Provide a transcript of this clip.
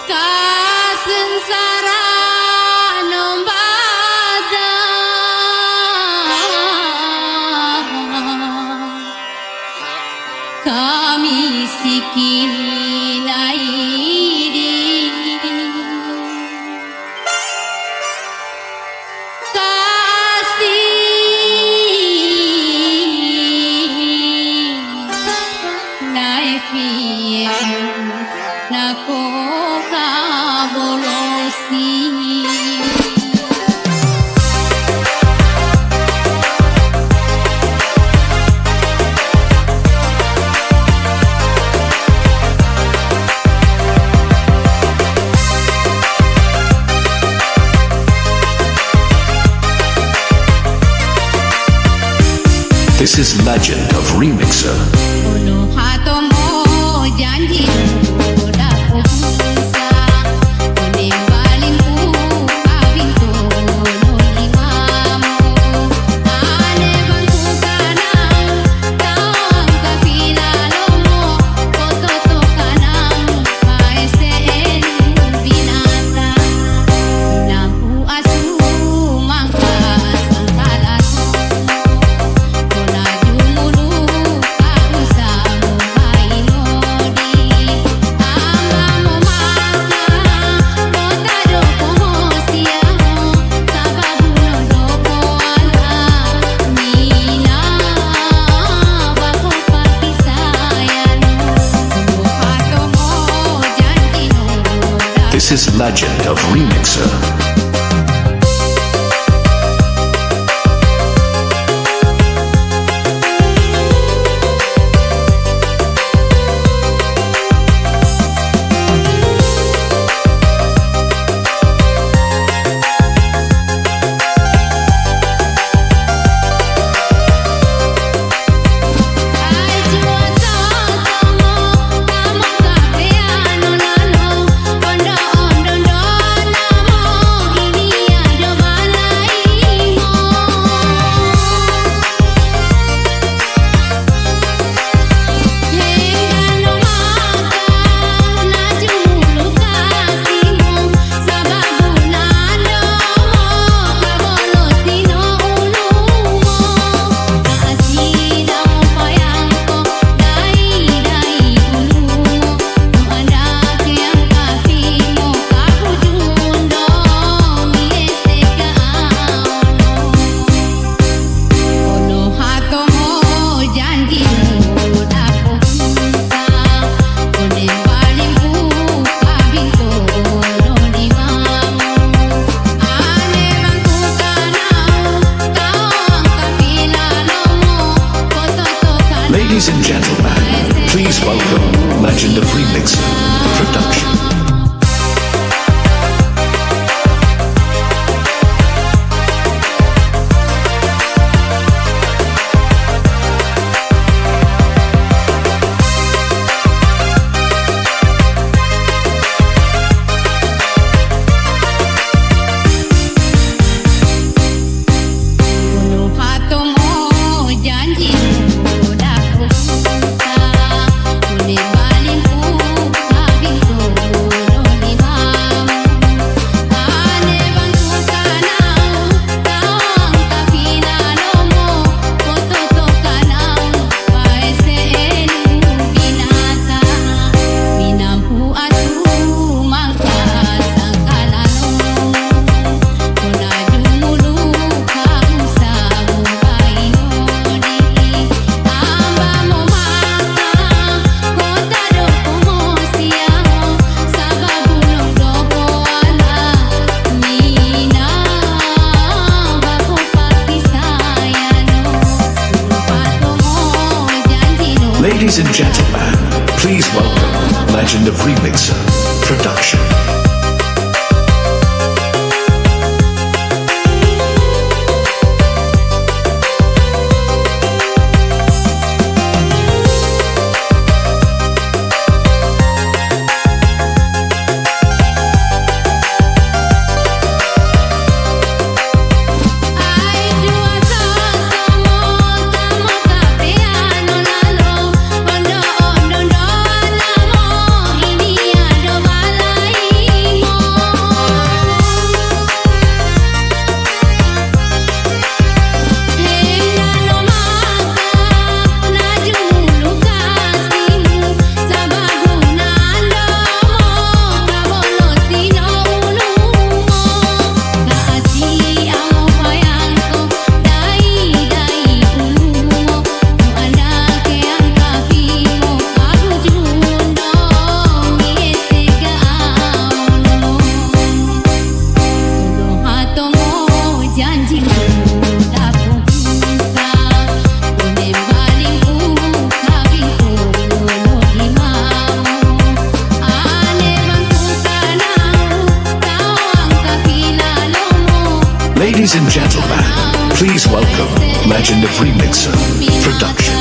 Sengsara nombada kami sikini lairi kasih naifiem nako kabolosi. This is Legend of Remixer. Ulu hatomo janji udah bisa menimbalingku kawinku nolimamu ane bangku kanang tawang kapila lomo kototo kanang paesen binasa nampu asu mangka sangkalasu This is Legend of Remixer. Ladies and gentlemen, please welcome Legend of Remixer Production. Ladies and gentlemen, please welcome Legend of Remixer Production. Ondo ondo namo ini ado balai Ladies and gentlemen, please welcome Legend of Remixer Production.